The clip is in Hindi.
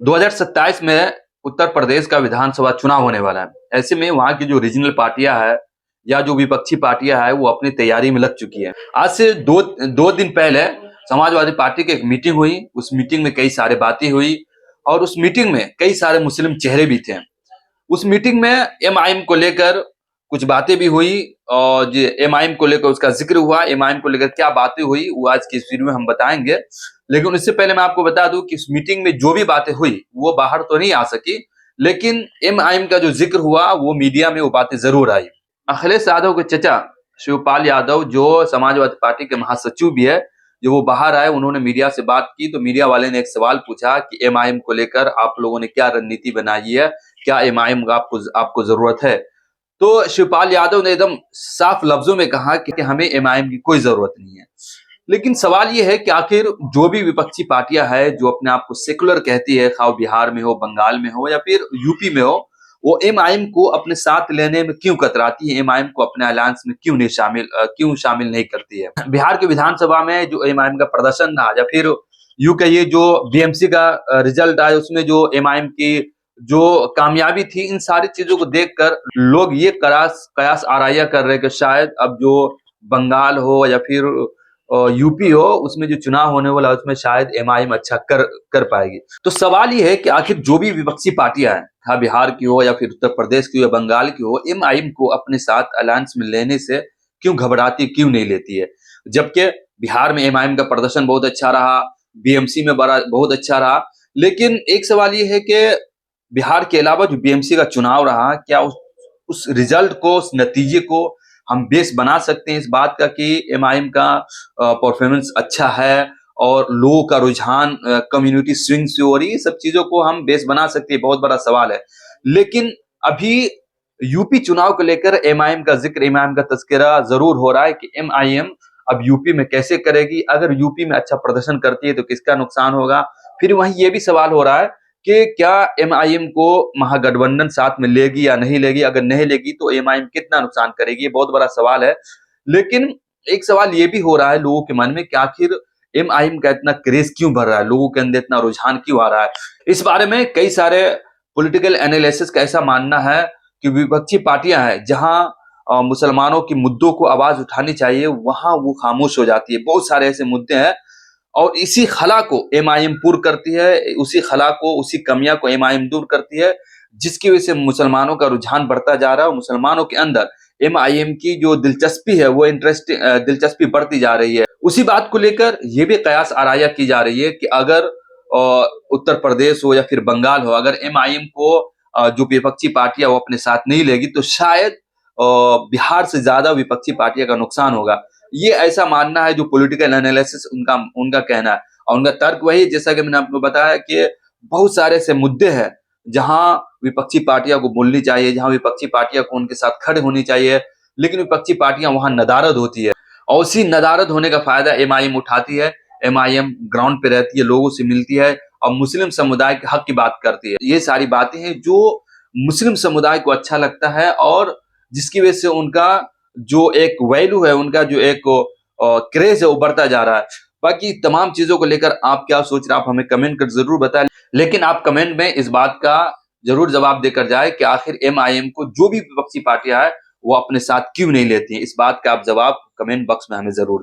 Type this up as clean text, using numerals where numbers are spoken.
2027 में उत्तर प्रदेश का विधानसभा चुनाव होने वाला है। ऐसे में वहां की जो रीजनल पार्टियां है या जो विपक्षी पार्टियां है वो अपनी तैयारी में लग चुकी है। आज से दो दिन पहले समाजवादी पार्टी की एक मीटिंग हुई। उस मीटिंग में कई सारे बातें हुई और उस मीटिंग में कई सारे मुस्लिम चेहरे भी थे। उस मीटिंग में एमआईएम को लेकर कुछ बातें भी हुई और एमआईएम को लेकर उसका जिक्र हुआ। एमआईएम को लेकर क्या बातें हुई वो आज की इस वीडियो में हम बताएंगे। लेकिन उससे पहले मैं आपको बता दूं कि इस मीटिंग में जो भी बातें हुई वो बाहर तो नहीं आ सकी, लेकिन एमआईएम का जो जिक्र हुआ वो मीडिया में वो बातें जरूर आई। अखिलेश यादव के चचा शिवपाल यादव जो समाजवादी पार्टी के महासचिव भी है, जो वो बाहर आए, उन्होंने मीडिया से बात की तो मीडिया वाले ने एक सवाल पूछा कि एमआईएम को लेकर आप लोगों ने क्या रणनीति बनाई है, क्या एमआईएम का आपको जरूरत है। तो शिवपाल यादव ने एकदम साफ लफ्जों में कहा कि हमें एमआईएम की कोई जरूरत नहीं है। लेकिन सवाल यह है कि आखिर जो भी विपक्षी पार्टियां है जो अपने आप को सेकुलर कहती है, खाओ बिहार में हो, बंगाल में हो या फिर यूपी में हो, वो एमआईएम को अपने साथ लेने में क्यों कतराती है, एमआईएम को अपने अलायंस में क्यों शामिल नहीं करती है। बिहार के विधानसभा में जो एमआईएम का प्रदर्शन रहा या फिर यूं कहिए जो बीएमसी का रिजल्ट आया उसमें जो एमआईएम की जो कामयाबी थी, इन सारी चीजों को देखकर लोग ये कयास आराया कर रहे कि शायद अब जो बंगाल हो या फिर यूपी हो उसमें जो चुनाव होने वाला उसमें शायद एमआईएम अच्छा कर पाएगी। तो सवाल ये है कि आखिर जो भी विपक्षी पार्टियां हैं, हाँ बिहार की हो या फिर उत्तर प्रदेश की हो या बंगाल की हो, एमआईएम को अपने साथ अलायंस में लेने से क्यों घबराती, क्यों नहीं लेती है। जबकि बिहार में एमआईएम का प्रदर्शन बहुत अच्छा रहा, बीएमसी में बहुत अच्छा रहा। लेकिन एक सवाल ये है कि बिहार के अलावा जो बीएमसी का चुनाव रहा, क्या उस रिजल्ट को, उस नतीजे को हम बेस बना सकते हैं इस बात का कि एमआईएम का परफॉर्मेंस अच्छा है और लोगों का रुझान कम्युनिटी स्विंग से हो रही है, सब चीजों को हम बेस बना सकते हैं, बहुत बड़ा सवाल है। लेकिन अभी यूपी चुनाव को लेकर एमआईएम का जिक्र, एमआईएम का तस्करा जरूर हो रहा है कि एमआईएम अब यूपी में कैसे करेगी, अगर यूपी में अच्छा प्रदर्शन करती है तो किसका नुकसान होगा। फिर वहीं ये भी सवाल हो रहा है कि क्या एमआईएम को महागठबंधन साथ में लेगी या नहीं लेगी, अगर नहीं लेगी तो एमआईएम कितना नुकसान करेगी, ये बहुत बड़ा सवाल है। लेकिन एक सवाल ये भी हो रहा है लोगों के मन में कि आखिर एमआईएम का इतना क्रेज क्यों बढ़ रहा है, लोगों के अंदर इतना रुझान क्यों आ रहा है। इस बारे में कई सारे पॉलिटिकल एनालिसिस का ऐसा मानना है कि विपक्षी पार्टियां हैं जहां मुसलमानों की मुद्दों को आवाज उठानी चाहिए वहां वो खामोश हो जाती है। बहुत सारे ऐसे मुद्दे हैं और इसी खला को एमआईएम पूर्ण करती है, उसी खला को, उसी कमियां को एमआईएम दूर करती है, जिसकी वजह से मुसलमानों का रुझान बढ़ता जा रहा है और मुसलमानों के अंदर एमआईएम की जो दिलचस्पी है वो दिलचस्पी बढ़ती जा रही है। उसी बात को लेकर ये भी कयास आराया की जा रही है कि अगर उत्तर प्रदेश हो या फिर बंगाल हो, अगर एमआईएम को जो विपक्षी पार्टियां वो अपने साथ नहीं लेगी तो शायद बिहार से ज्यादा विपक्षी पार्टियां का नुकसान होगा। ये ऐसा मानना है जो पॉलिटिकल एनालिसिस उनका कहना है और उनका तर्क वही, जैसा कि मैंने आपको बताया कि बहुत सारे ऐसे मुद्दे हैं जहां विपक्षी पार्टियां को बोलनी चाहिए, जहां विपक्षी पार्टियां को उनके साथ खड़े होनी चाहिए, लेकिन विपक्षी पार्टियां वहां नदारद होती है और उसी नदारद होने का फायदा एमआईएम उठाती है। एमआईएम ग्राउंड पे रहती है, लोगों से मिलती है और मुस्लिम समुदाय के हक की बात करती है। ये सारी बातें हैं जो मुस्लिम समुदाय को अच्छा लगता है और जिसकी वजह से उनका जो एक वैल्यू है, उनका जो एक क्रेज है वो बढ़ता जा रहा है। बाकी तमाम चीजों को लेकर आप क्या सोच रहे हैं, आप हमें कमेंट कर जरूर बताएं। लेकिन आप कमेंट में इस बात का जरूर जवाब देकर जाए कि आखिर एमआईएम को जो भी विपक्षी पार्टियां है वो अपने साथ क्यों नहीं लेती हैं। इस बात का आप जवाब कमेंट बॉक्स में हमें जरूर